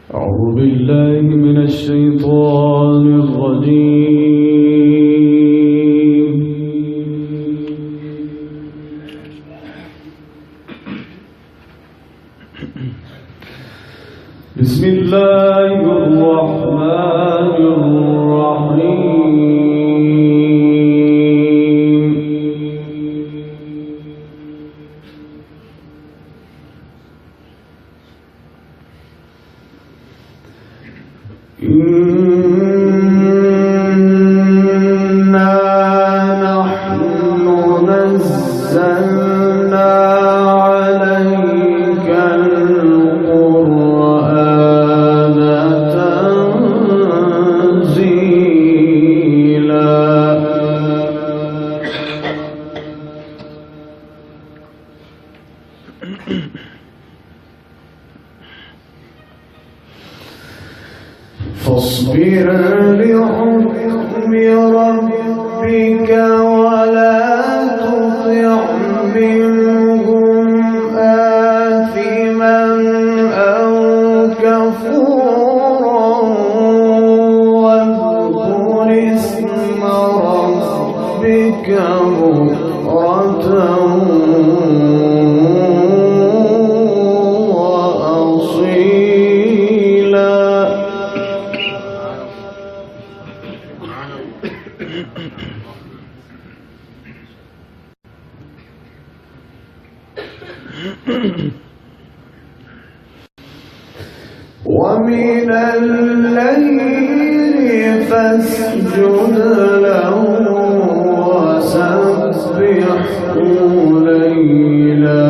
أعوذ بالله من الشيطان الرجيم. بسم الله الرحمن الرحيم. إنا نحن نزلنا عليك القرآن تنزيلا. فاصبر لحكم ربك ولا تطع منهم آثما أو كفورا واذكر اسم ربك بكرة ومن الليل فاسجد له وسبحه ليلا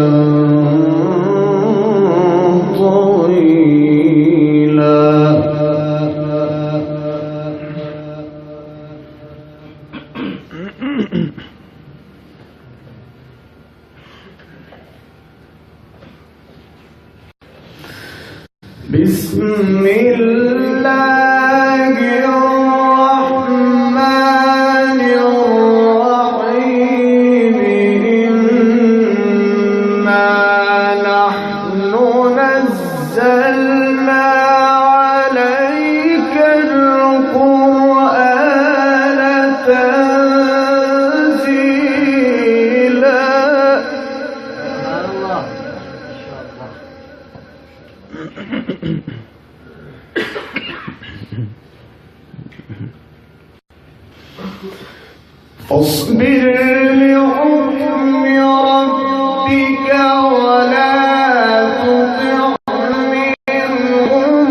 طويلا. بسم الله الرحمن الرحيم. إنا نحن نزلنا عليك القرآن تنزيلا. فاصبر لحكم ربك ولا تطع منهم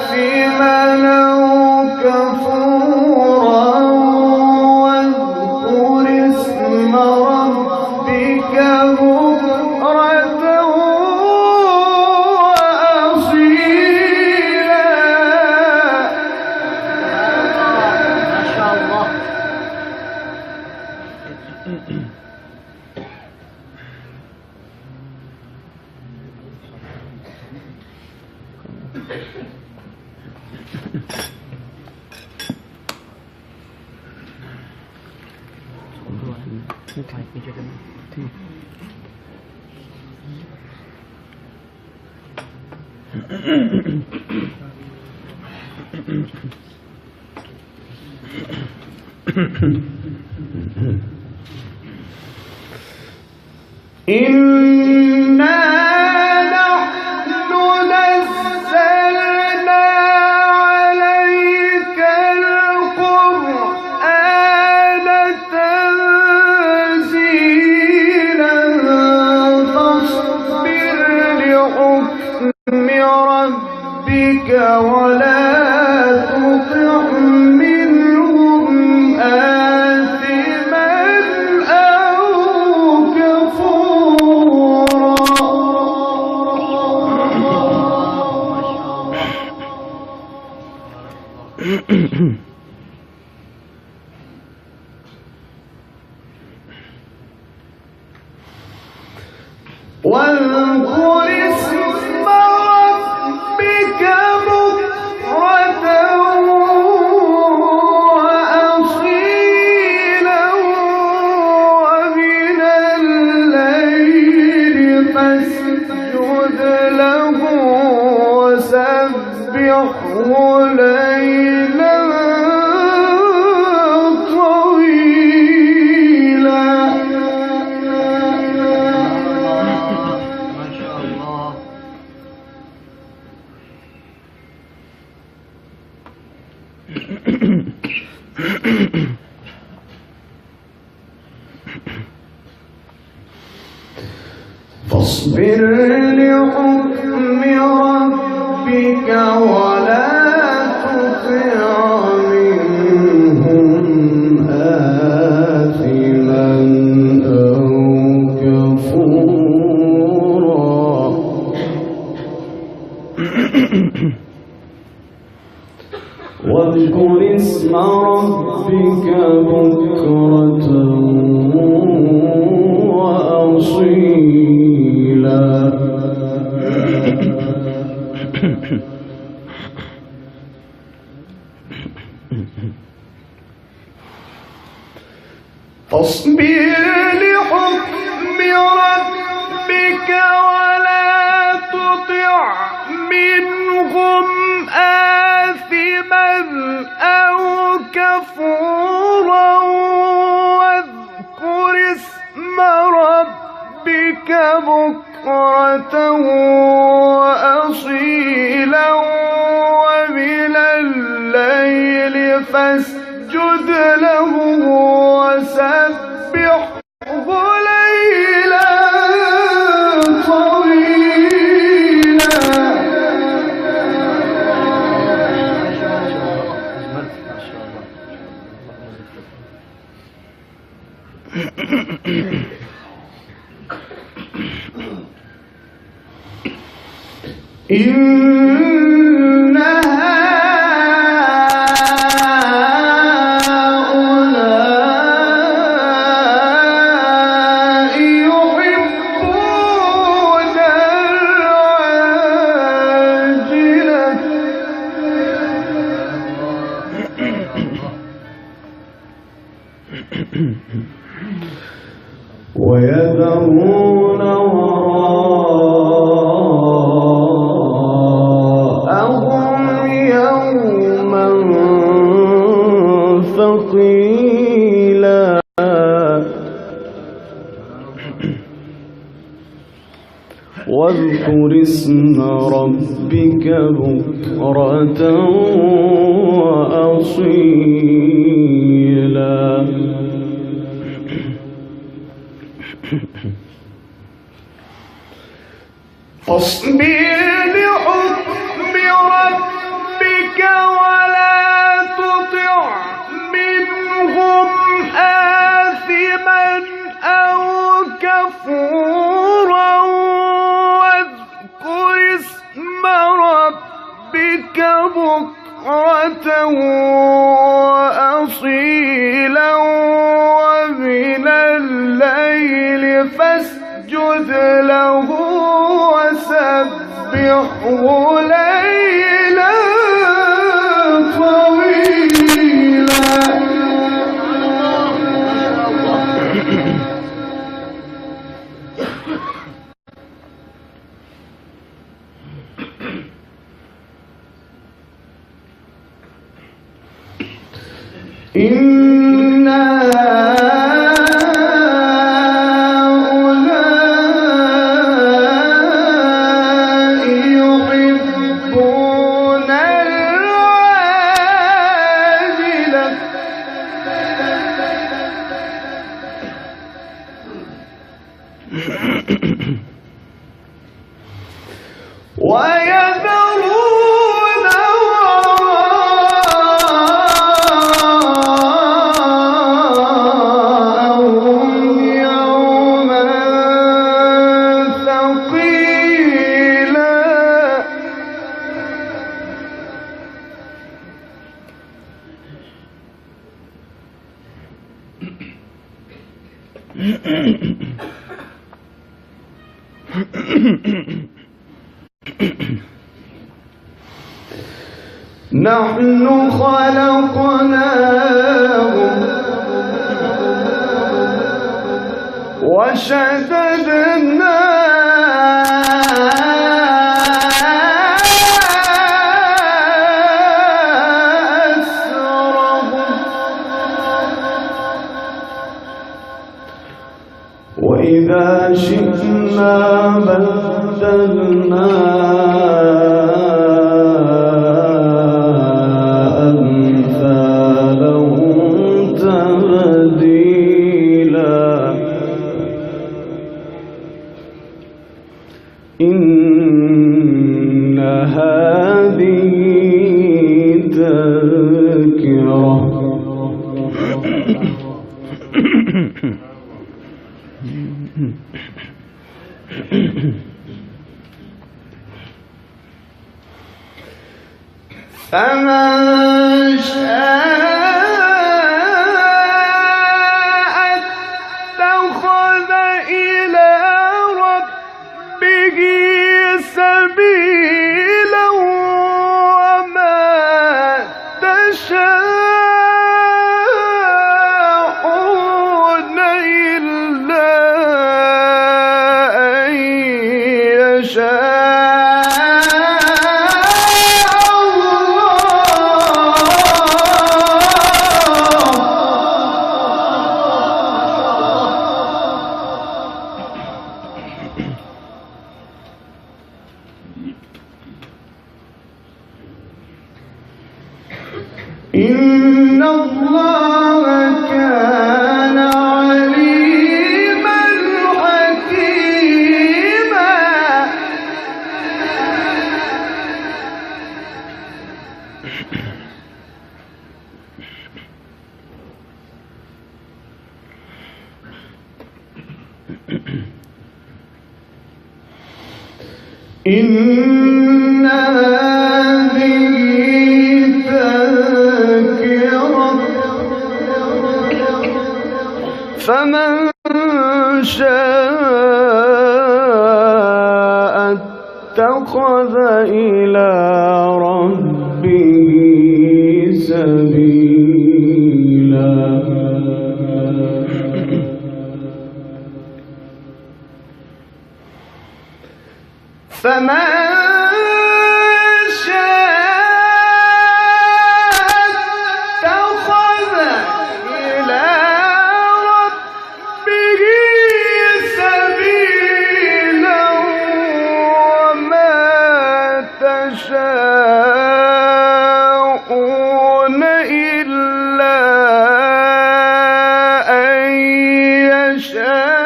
آثما أو كفورا واذكر اسم ربك بكرة إنا نحن نزلنا عليك القرآن تنزيلا. فاصبر لحكم ربك ولا تطع منهم آثما أو كفورا. واذكر اسم ربك بكرة وأصيلا ومن الليل فاصبر لحكم ربك ولا تطع منهم آثما أو كفورا واذكر اسم ربك بكرة وأصيلا فاصبر لحكم ربك ولا تطع منهم آثما أو كفورا واذكر اسم ربك بكرة وأصيلا ومن الليل فاسجد له وسبحه ليلا طويلا. إن هؤلاء يحبون العاجلة ويذرون وراءهم يوما ثقيلا. واذكر اسم ربك بكرة وأصيلا. فاصبر لحكم ربك ولا تطع منهم آثما أو كفورا واذكر اسم ربك بكرة وأصيلا ومن الليل فاسجد له وسبحه ليلا طويلا. إن هؤلاء يحبون العاجلة ويذرون وراءهم يوما ثقيلا. نحن خلقناهم وشددنا أسرهم وإذا شئنا بدلنا إن هذه تذكرة فمن شاء اتخذ إلى ربه سبيلا وما تشاءون إلا أن يشاء إن الله كان عليما حكيما إن هذه فمن شاء اتخذ إلى ربه سبيلا فمن يشاءون إلا أن يشاء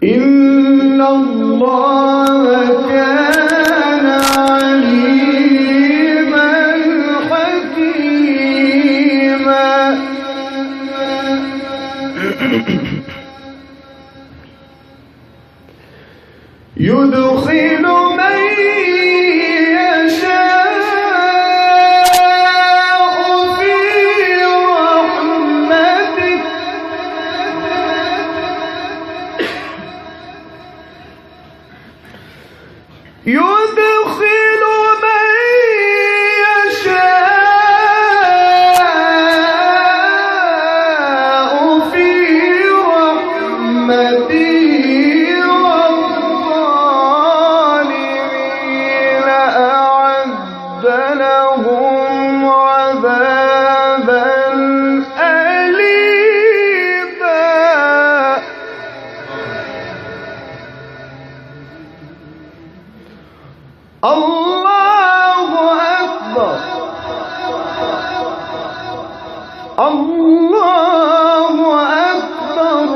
إن الله كان عليما حكيما يدخل من يدخل من يشاء في رحمته والظالمين أعد لهم عذابا أليما الله أكبر الله أكبر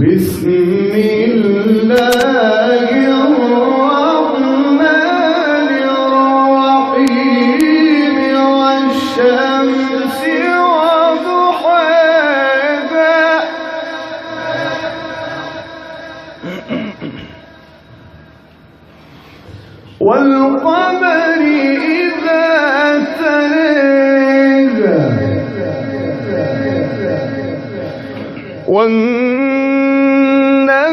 بسم الله الرحمن الرحيم والشمس وضحاها والقمر إذا تلاها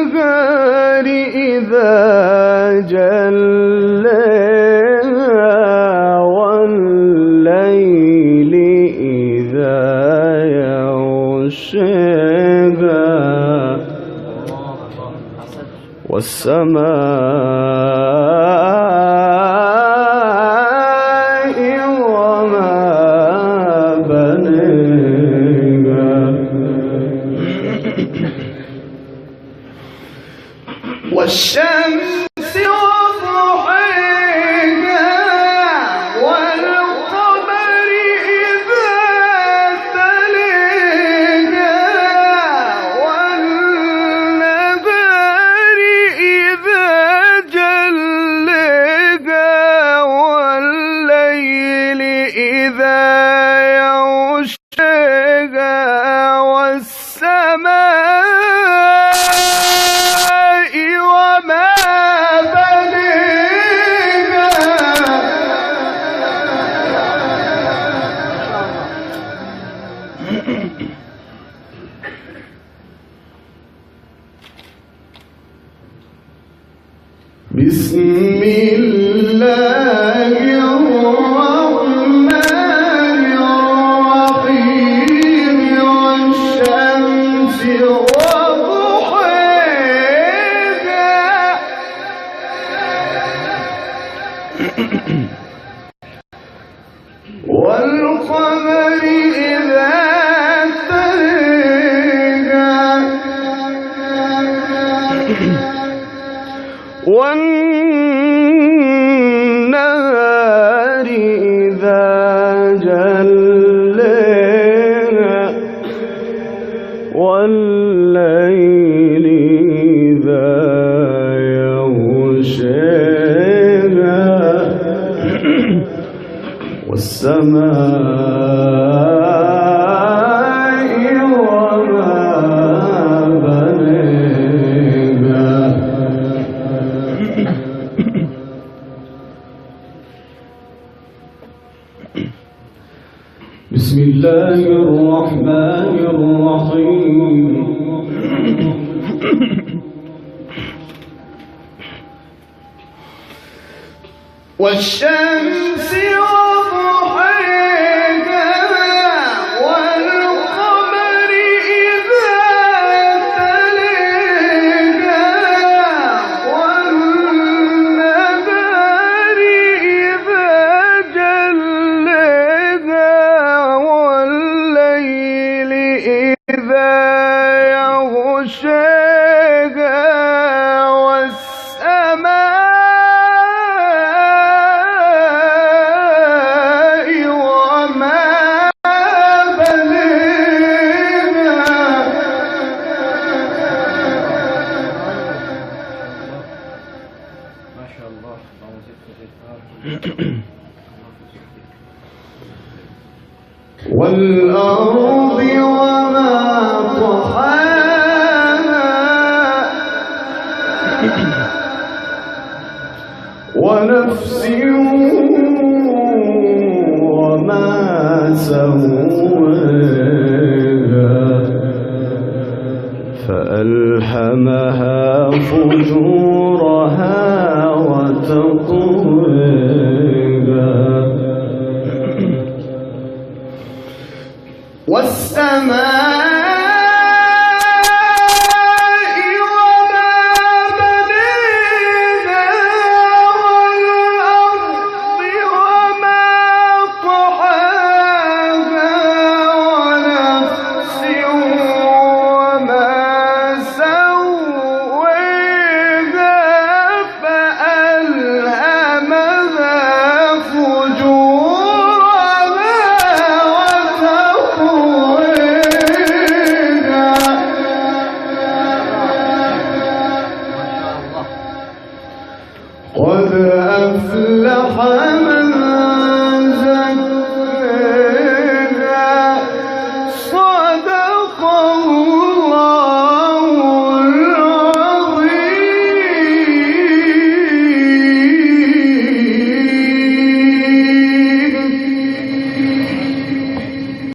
والنهار إذا جلاها والليل إذا يغشاها والسماء وما بناها والشمس وضحيها والقمر إذا تليها والنهار إذا جلها والليل إذا يغشاها والسماء وما بنيها بسم الله الرحمن الرحيم والشمس وضحيها والقمر إذا تلاها والنهار إذا جلاها والليل إذا يغشاها والسماء وما بنيها بسم الله الرحمن الرحيم والشمس وضحيها والقمر إذا تلاها والنهار إذا جلاها والليل إذا يغشاها والسماء والأرض وما طحاها ونفس وما سواها فألهمها فجورها وتقواها والسماء